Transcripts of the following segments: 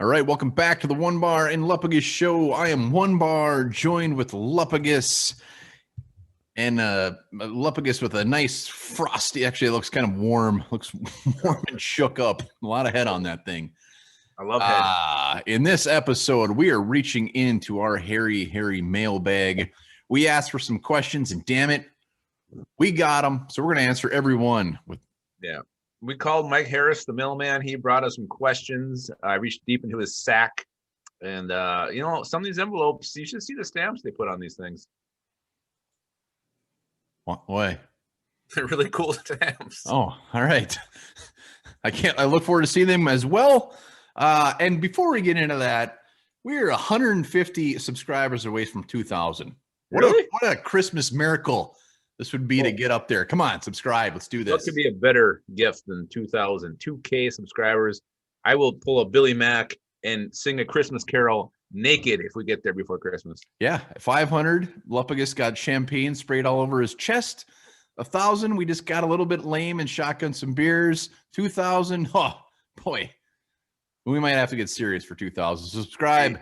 All right, welcome back to the Onebar and Lupagus show. I am Onebar, joined with Lupagus, and Lupagus with a nice frosty. Actually, it looks kind of warm. Looks warm and shook up. A lot of head on that thing. I love head. In this episode, we are reaching into our hairy mailbag. We asked for some questions, and damn it, we got them. So we're going to answer every one. We called Mike Harris, the mailman. He brought us some questions. I reached deep into his sack. And, some of these envelopes, you should see the stamps they put on these things. What way? They're really cool stamps. Oh, all right. I look forward to seeing them as well. And before we get into that, we're 150 subscribers away from 2,000. Really? What a Christmas miracle this would be to get up there. Come on, subscribe. Let's do this. What could be a better gift than 2,000? 2K subscribers. I will pull a Billy Mack and sing a Christmas carol naked if we get there before Christmas. Yeah, 500. Lupagus got champagne sprayed all over his chest. 1,000, we just got a little bit lame and shotgun some beers. 2,000, oh boy, we might have to get serious for 2,000. Subscribe.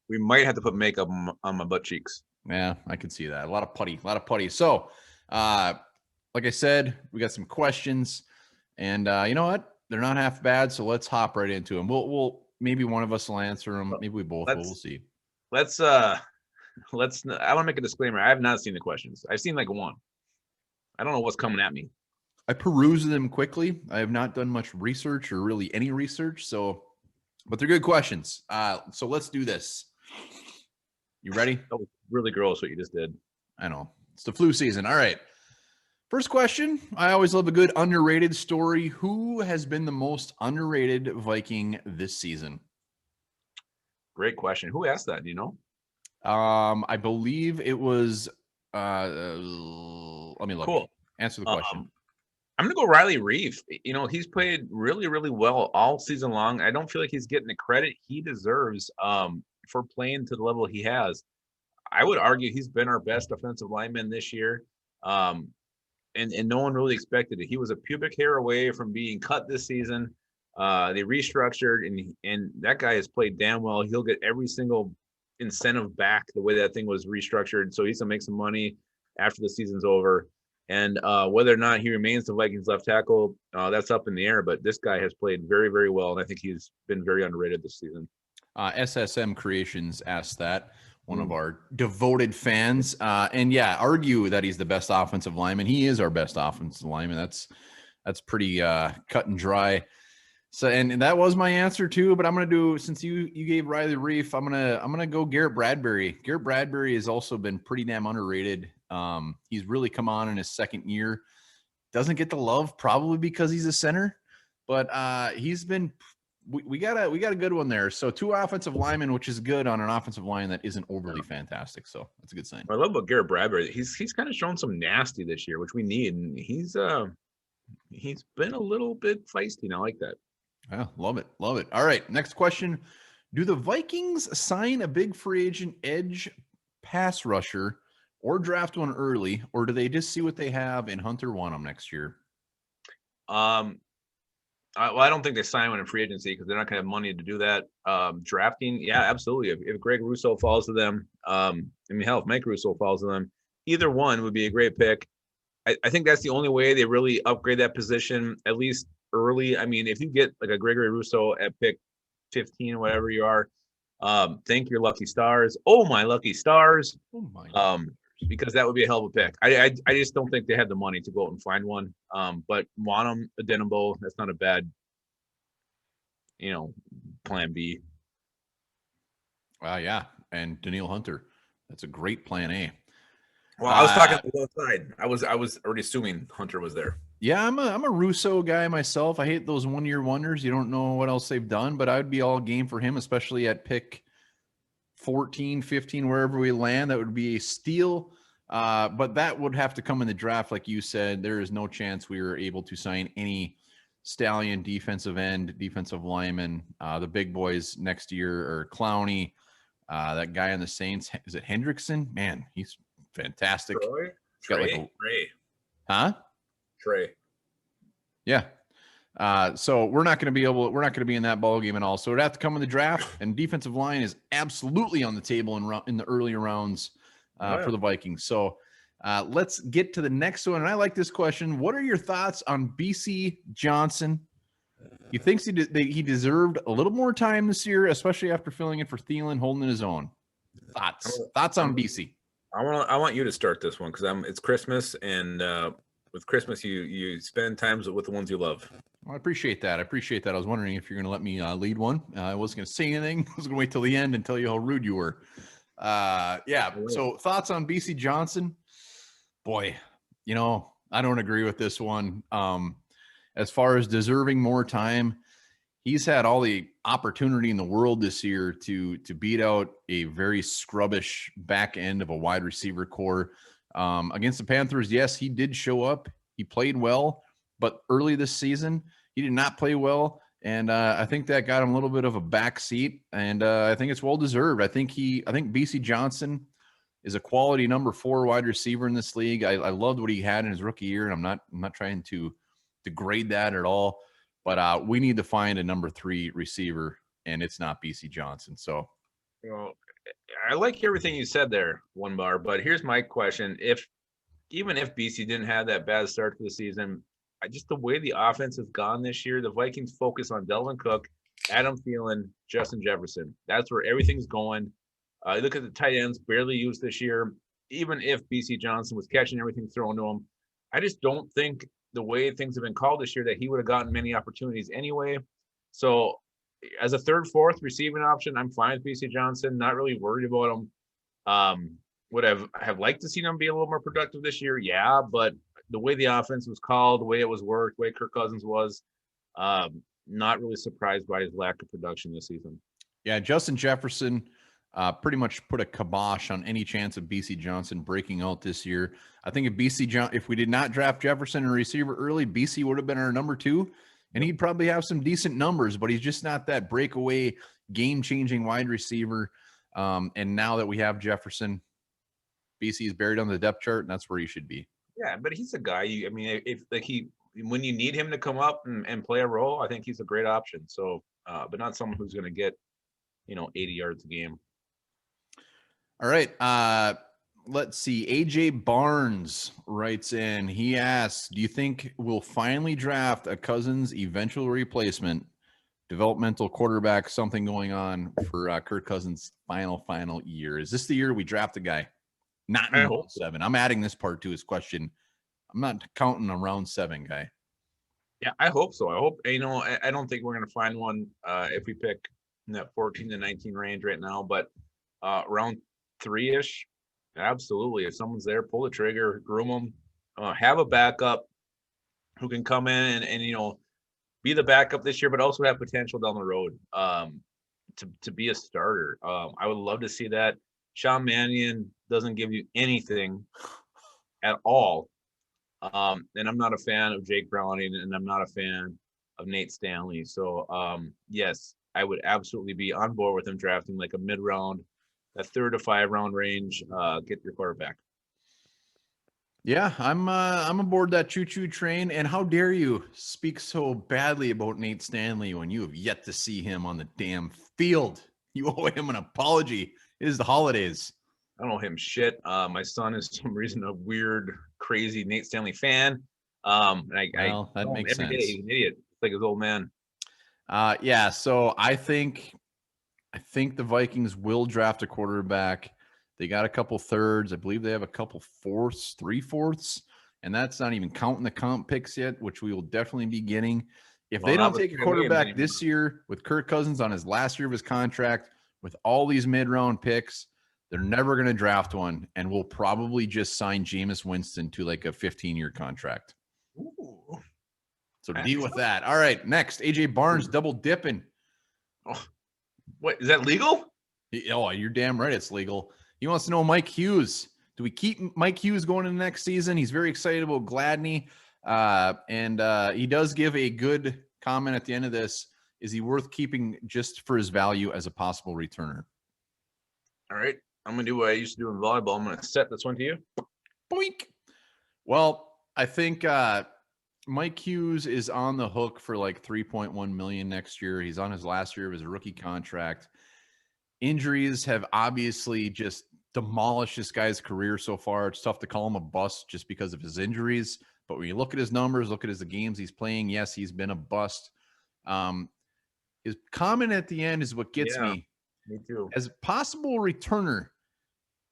We might have to put makeup on my butt cheeks. Yeah, I can see that. A lot of putty. So, like I said, we got some questions, and you know what? They're not half bad. So let's hop right into them. We'll maybe one of us will answer them. Maybe we both will. We'll see. I want to make a disclaimer. I have not seen the questions. I've seen like one. I don't know what's coming at me. I peruse them quickly. I have not done much research or really any research. So, but they're good questions. So let's do this. You ready? That was really gross what you just did. I know. It's the flu season. All right. First question. I always love a good underrated story. Who has been the most underrated Viking this season? Great question. Who asked that? Do you know? I believe it was let me look. Cool. Answer the question. I'm going to go Riley Reef. He's played really, really well all season long. I don't feel like he's getting the credit he deserves for playing to the level he has. I would argue he's been our best offensive lineman this year. And no one really expected it. He was a pubic hair away from being cut this season. They restructured, and that guy has played damn well. He'll get every single incentive back the way that thing was restructured. So he's going to make some money after the season's over. And whether or not he remains the Vikings left tackle, that's up in the air. But this guy has played very, very well, and I think he's been very underrated this season. SSM Creations asked that. One of our devoted fans. And yeah, argue that he's the best offensive lineman. He is our best offensive lineman. That's pretty cut and dry. So, and that was my answer too, but I'm going to do, since you gave Riley Reef, I'm going to go Garrett Bradbury. Garrett Bradbury has also been pretty damn underrated. He's really come on in his second year. Doesn't get the love probably because he's a center, but he's been we got a good one there. So 2 offensive linemen, which is good on an offensive line that isn't overly fantastic. So that's a good sign. I love about Garrett Bradbury. He's kind of shown some nasty this year, which we need, and he's been a little bit feisty. And I like that. Yeah, love it. All right, next question: do the Vikings sign a big free agent edge pass rusher or draft one early, or do they just see what they have in Hunter Wanham next year? I don't think they sign one in free agency because they're not going to have money to do that. Drafting, yeah, absolutely. If Greg Russo falls to them, if Mike Russo falls to them, either one would be a great pick. I think that's the only way they really upgrade that position, at least early. I mean, if you get like a Gregory Russo at pick 15 or whatever you are, thank your lucky stars. Oh, my lucky stars. Oh, my. Because that would be a hell of a pick. I just don't think they have the money to go out and find one. But Wanham, Adenabo, that's not a bad, plan B. Yeah, and Daniil Hunter, that's a great plan A. Well, I was talking on the low side. I was already assuming Hunter was there. Yeah, I'm a Russo guy myself. I hate those 1-year wonders. You don't know what else they've done, but I would be all game for him, especially at pick 14, 15, wherever we land. That would be a steal. But that would have to come in the draft. Like you said, there is no chance we were able to sign any stallion defensive end, defensive lineman. The big boys next year are Clowney. That guy on the Saints, is it Hendrickson? Man, he's fantastic. Trey. Huh? Trey. Yeah. So we're not going to be in that ball game at all. So it'd have to come in the draft, and defensive line is absolutely on the table in the earlier rounds for the Vikings. So let's get to the next one. And I like this question. What are your thoughts on BC Johnson? He thinks he deserved a little more time this year, especially after filling in for Thielen, holding his own. Thoughts on BC? I want you to start this one because it's Christmas, and with Christmas you spend times with the ones you love. Well, I appreciate that. I was wondering if you're going to let me lead one. I wasn't going to say anything. I was going to wait till the end and tell you how rude you were. Yeah. So thoughts on BC Johnson? Boy, I don't agree with this one. As far as deserving more time, he's had all the opportunity in the world this year to beat out a very scrubbish back end of a wide receiver core. Against the Panthers, yes, he did show up. He played well, but early this season, he did not play well. And I think that got him a little bit of a back seat. And I think it's well deserved. I think BC Johnson is a quality number 4 wide receiver in this league. I loved what he had in his rookie year, and I'm not trying to degrade that at all. But we need to find a number 3 receiver, and it's not BC Johnson. So, I like everything you said there, Onebar. But here's my question: even if BC didn't have that bad start to the season, just the way the offense has gone this year, the Vikings focus on Delvin Cook, Adam Thielen, Justin Jefferson. That's where everything's going. You look at the tight ends, barely used this year. Even if BC Johnson was catching everything thrown to him, I just don't think the way things have been called this year that he would have gotten many opportunities anyway. So as a 3rd, 4th receiving option, I'm fine with BC Johnson. Not really worried about him. Would have liked to see him be a little more productive this year. Yeah, but the way the offense was called, the way it was worked, the way Kirk Cousins was, not really surprised by his lack of production this season. Yeah, Justin Jefferson pretty much put a kibosh on any chance of BC Johnson breaking out this year. I think if we did not draft Jefferson and receiver early, BC would have been our number 2, and he'd probably have some decent numbers, but he's just not that breakaway, game-changing wide receiver. And now that we have Jefferson, BC is buried on the depth chart, and that's where he should be. Yeah, but he's a guy. When you need him to come up and play a role, I think he's a great option. So, but not someone who's going to get, 80 yards a game. All right. Let's see. AJ Barnes writes in. He asks, do you think we'll finally draft a Cousins eventual replacement, developmental quarterback, something going on for Kirk Cousins' final year? Is this the year we draft a guy? Not in round 7. I'm adding this part to his question. I'm not counting a round 7 guy. Yeah, I hope so. I hope, I don't think we're going to find one if we pick in that 14 to 19 range right now, but round 3-ish, absolutely. If someone's there, pull the trigger, groom them, have a backup who can come in and be the backup this year, but also have potential down the road to be a starter. I would love to see that. Sean Mannion doesn't give you anything at all. And I'm not a fan of Jake Browning, and I'm not a fan of Nate Stanley. So, yes, I would absolutely be on board with him drafting like a mid-round, a 3rd to 5 round range. Get your quarterback. Yeah, I'm aboard that choo-choo train. And how dare you speak so badly about Nate Stanley when you have yet to see him on the damn field? You owe him an apology. It is the holidays. I don't know him shit. My son is for some reason a weird, crazy Nate Stanley fan. And that makes sense. Day, he's an idiot. It's like his old man. Yeah. So I think the Vikings will draft a quarterback. They got a couple 3rds. I believe they have a couple 4ths, 3/4, and that's not even counting the comp picks yet, which we will definitely be getting. If they don't take a quarterback this year with Kirk Cousins on his last year of his contract, with all these mid-round picks, they're never going to draft one, and we'll probably just sign Jameis Winston to like a 15-year contract. Ooh. So deal with that. All right, next, AJ Barnes double dipping. Oh, what, is that legal? Oh, you're damn right it's legal. He wants to know Mike Hughes. Do we keep Mike Hughes going into next season? He's very excited about Gladney, and he does give a good comment at the end of this. Is he worth keeping just for his value as a possible returner? All right. I'm going to do what I used to do in volleyball. I'm going to set this one to you. Boink. Well, I think Mike Hughes is on the hook for like 3.1 million next year. He's on his last year of his rookie contract. Injuries have obviously just demolished this guy's career so far. It's tough to call him a bust just because of his injuries. But when you look at his numbers, look at the games he's playing, yes, he's been a bust. His comment at the end is what gets me. Me too. As a possible returner,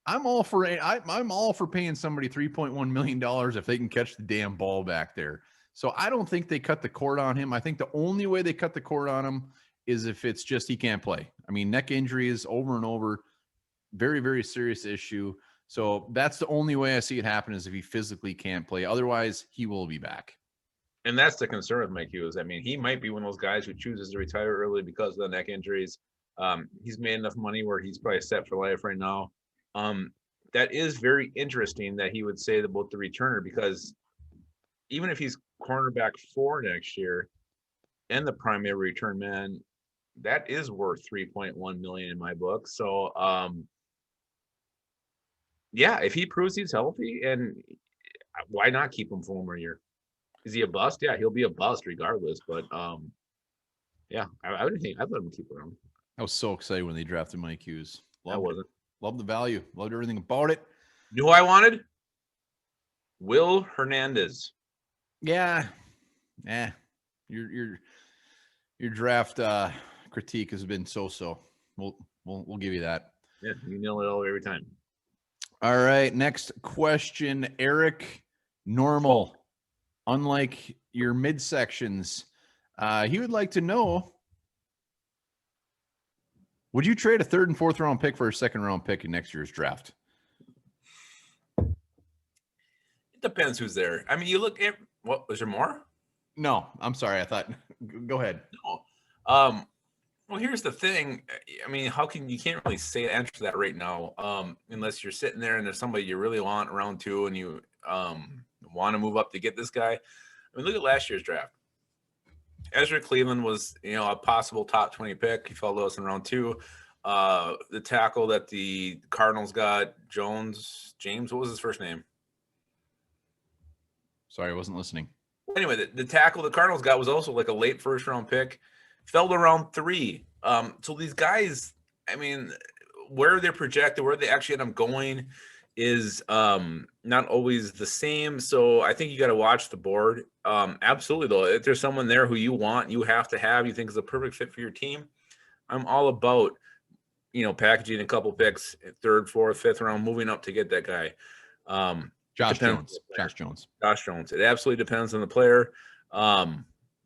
I'm all for paying somebody $3.1 million if they can catch the damn ball back there. So I don't think they cut the cord on him. I think the only way they cut the cord on him is if it's just he can't play. I mean, neck injuries over and over, very, very serious issue. So that's the only way I see it happen is if he physically can't play. Otherwise, he will be back. And that's the concern with Mike Hughes. I mean, he might be one of those guys who chooses to retire early because of the neck injuries. He's made enough money where he's probably set for life right now. That is very interesting that he would say about the returner, because even if he's cornerback 4 next year and the primary return man, that is worth 3.1 million in my book. So yeah, if he proves he's healthy, and why not keep him for one more year? Is he a bust? Yeah, he'll be a bust regardless. But yeah, I would think I'd let him keep around. I was so excited when they drafted Mike Hughes. Loved the value. Loved everything about it. You know who I wanted? Will Hernandez. Yeah. Your draft critique has been so. We'll give you that. Yeah, you nail it all every time. All right, next question, Eric. Normal. Unlike your midsections, he would like to know, would you trade a 3rd and 4th round pick for a 2nd round pick in next year's draft? It depends who's there. I mean, you look at what was there more? No, I'm sorry. I thought. Go ahead. No. Well, here's the thing. I mean, you can't really answer that right now, unless you're sitting there and there's somebody you really want round 2 and you want to move up to get this guy. I mean, look at last year's draft. Ezra Cleveland was, a possible top 20 pick. He fell to us in round 2. The tackle that the Cardinals got, James, what was his first name? Sorry, I wasn't listening. Anyway, the tackle the Cardinals got was also like a late 1st round pick. Fell to round 3. So these guys, I mean, where they're projected, where they actually end up going is not always the same. So I think you got to watch the board. Absolutely, though. If there's someone there who you have to have, you think is a perfect fit for your team, I'm all about, packaging a couple picks, 3rd, 4th, 5th round, moving up to get that guy. Josh Jones. It absolutely depends on the player.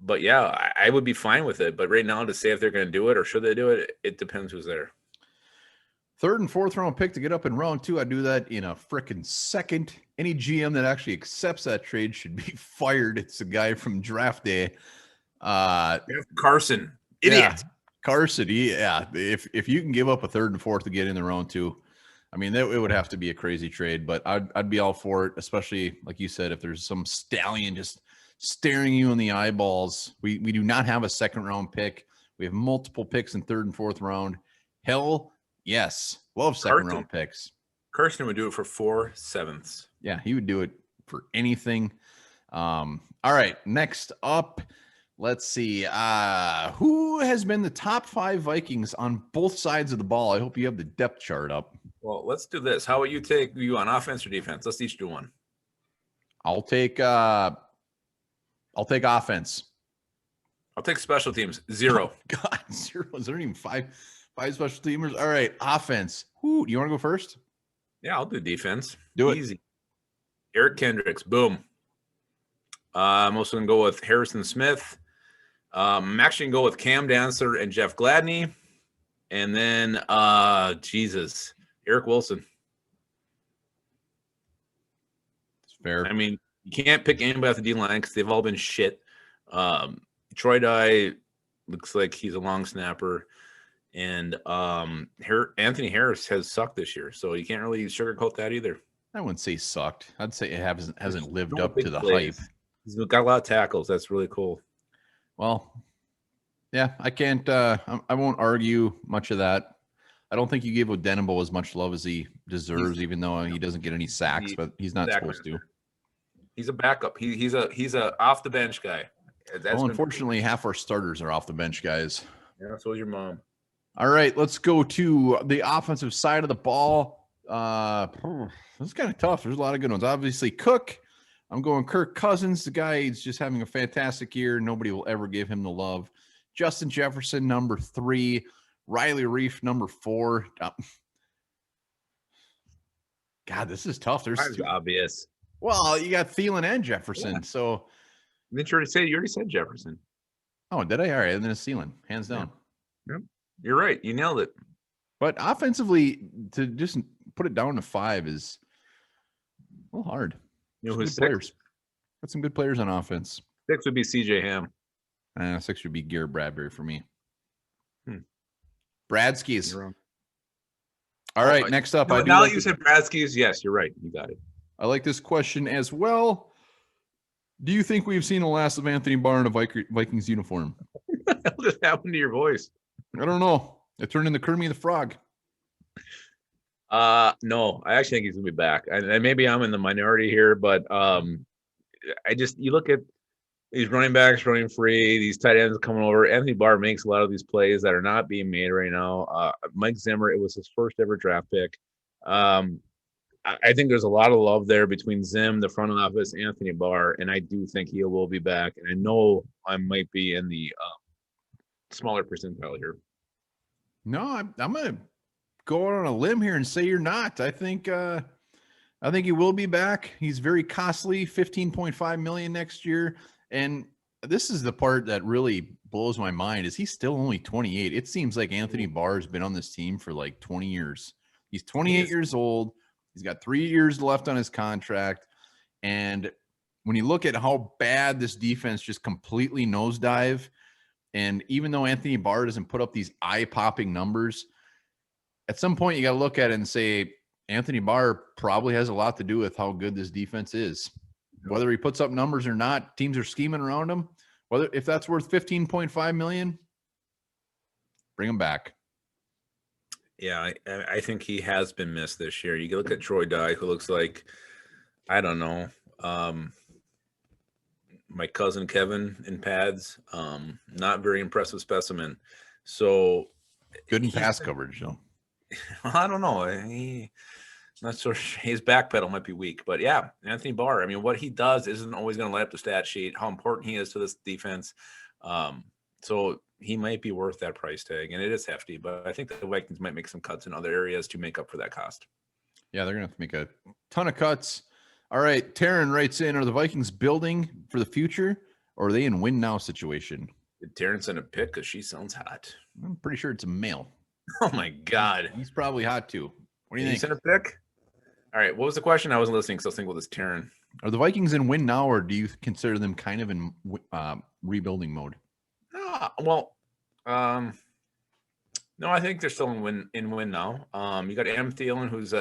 But yeah, I would be fine with it. But right now, to say if they're going to do it or should they do it, it depends who's there. 3rd and 4th round pick to get up in round 2. I do that in a frickin' second. Any GM that actually accepts that trade should be fired. It's a guy from draft day. Carson, idiot. Yeah, Carson. Yeah. If you can give up a 3rd and 4th to get in the round 2, I mean, it would have to be a crazy trade. But I'd be all for it, especially like you said, if there's some stallion just staring you in the eyeballs. We do not have a 2nd round pick. We have multiple picks in 3rd and 4th round. Hell, yes. Love 2nd round picks. Kirsten would do it for 4 7ths. Yeah, he would do it for anything. All right, next up, let's see. Who has been the top 5 Vikings on both sides of the ball? I hope you have the depth chart up. Well, let's do this. How about you on offense or defense? Let's each do one. I'll take offense. I'll take special teams. 0. Oh, God, 0. Is there even five special teamers? All right, offense. Who do you want to go first? Yeah, I'll do defense. Do it. Easy. Eric Kendricks. Boom. I'm also going to go with Harrison Smith. I'm actually going to go with Cam Dancer and Jeff Gladney. And then, Eric Wilson. It's fair. I mean, you can't pick anybody off the D-line because they've all been shit. Troy Dye looks like he's a long snapper. And Anthony Harris has sucked this year, so you can't really sugarcoat that either. I wouldn't say sucked. I'd say it hasn't lived up to the hype. He's got a lot of tackles. That's really cool. Well, yeah, I can't. I won't argue much of that. I don't think you gave Odenabo as much love as he deserves, even though he doesn't get any sacks, but he's not supposed to. He's a backup. He's a off the bench guy. Well, unfortunately, half our starters are off the bench, guys. Yeah, so is your mom. All right, let's go to the offensive side of the ball. This is kind of tough. There's a lot of good ones. Obviously, Cook. I'm going Kirk Cousins. The guy is just having a fantastic year. Nobody will ever give him the love. Justin Jefferson, number 3. Riley Reef, number 4. God, this is tough. There's That's obvious. Well, you got Thielen and Jefferson. Yeah. So didn't you already said Jefferson? Oh, did I? All right, and then it's Thielen, hands down. Yeah. Yep. You're right. You nailed it. But offensively, to just put it down to 5 is a little hard. You know who's 6 players? Got some good players on offense. 6 would be CJ Ham. 6 would be Garrett Bradbury for me. Bradskis. All right, next up. Now that you said Bradskis, yes, you're right. You got it. I like this question as well. Do you think we've seen the last of Anthony Barr in a Vikings uniform? What the hell just happened to your voice? I don't know. It turned into Kermit the Frog. No, I actually think he's gonna be back. And maybe I'm in the minority here, but you look at these running backs running free, these tight ends coming over. Anthony Barr makes a lot of these plays that are not being made right now. Mike Zimmer, it was his first ever draft pick. I think there's a lot of love there between Zim, the front office, Anthony Barr, and I do think he will be back. And I know I might be in the smaller percentile here. No, I'm gonna go out on a limb here and say you're not. I think he will be back. He's very costly, $15.5 million next year. And this is the part that really blows my mind is he's still only 28. It seems like Anthony Barr has been on this team for like 20 years. He's 28 years old. He's got 3 years left on his contract. And when you look at how bad this defense just completely nosedive, and even though Anthony Barr doesn't put up these eye-popping numbers, at some point you got to look at it and say Anthony Barr probably has a lot to do with how good this defense is. Whether he puts up numbers or not, teams are scheming around him. If that's worth $15.5 million, bring him back. Yeah, I think he has been missed this year. You can look at Troy Dye, who looks like, I don't know, my cousin Kevin in pads. Not very impressive specimen. So good in pass coverage, though. I don't know. Not sure his back pedal might be weak, but yeah, Anthony Barr. I mean, what he does isn't always going to light up the stat sheet. How important he is to this defense. So he might be worth that price tag, and it is hefty. But I think the Vikings might make some cuts in other areas to make up for that cost. Yeah, they're going to have to make a ton of cuts. All right, Taryn writes in: are the Vikings building for the future, or are they in win now situation? Did Taryn send a pic? Because she sounds hot. I'm pretty sure it's a male. Oh my God, he's probably hot too. What do you think? Send a pic? All right, what was the question? I wasn't listening, so I was thinking, well, this Taryn. Are the Vikings in win now, or do you consider them kind of in rebuilding mode? No, I think they're still in win now. You got Adam Thielen, who's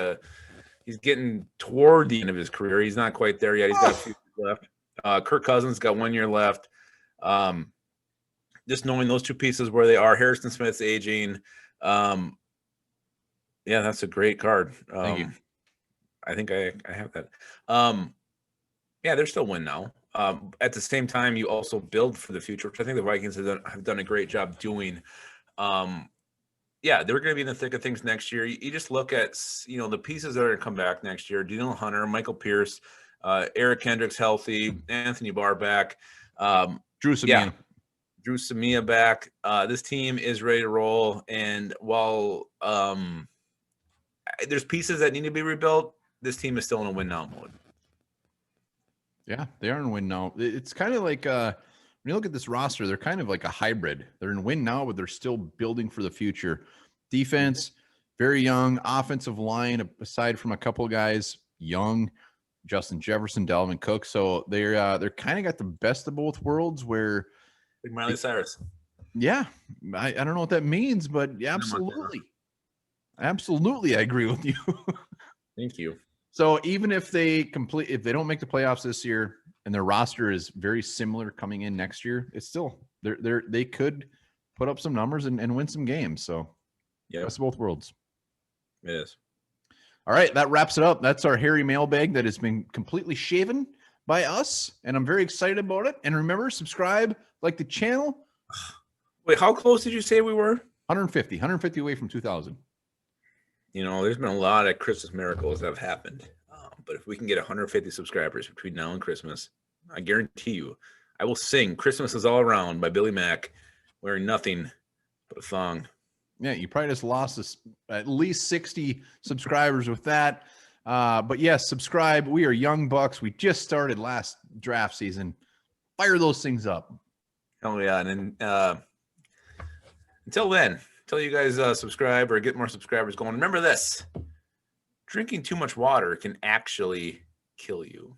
he's getting toward the end of his career. He's not quite there yet. He's got a few years left. Kirk Cousins got 1 year left. Just knowing those two pieces where they are, Harrison Smith's aging. Yeah, that's a great card. Thank you. I think I have that. Yeah, they're still win now. At the same time, you also build for the future, which I think the Vikings have done a great job doing. Yeah, they're going to be in the thick of things next year. You just look at, the pieces that are going to come back next year. Daniel Hunter, Michael Pierce, Eric Kendricks healthy, Anthony Barr back. Drew Samia. Yeah, Drew Samia back. This team is ready to roll. And while there's pieces that need to be rebuilt, this team is still in a win now mode. Yeah, they are in win now. It's kind of like when you look at this roster, they're kind of like a hybrid. They're in win now, but they're still building for the future. Defense, very young. Offensive line, aside from a couple of guys, young. Justin Jefferson, Dalvin Cook. So they're kind of got the best of both worlds. Where Big Miley Cyrus. Yeah, I don't know what that means, but yeah, absolutely, I agree with you. Thank you. So even if they don't make the playoffs this year and their roster is very similar coming in next year, it's still they could put up some numbers and win some games. So yeah, that's both worlds. It is. All right, that wraps it up. That's our hairy mailbag that has been completely shaven by us, and I'm very excited about it. And remember, subscribe, like the channel. Wait, how close did you say we were? 150 away from 2,000. You know, there's been a lot of Christmas miracles that have happened. But if we can get 150 subscribers between now and Christmas, I guarantee you, I will sing "Christmas Is All Around" by Billy Mack, wearing nothing but a thong. Yeah, you probably just lost us at least 60 subscribers with that. But yes, subscribe. We are young bucks. We just started last draft season. Fire those things up. Oh yeah, and then until you guys subscribe or get more subscribers going, remember this: drinking too much water can actually kill you.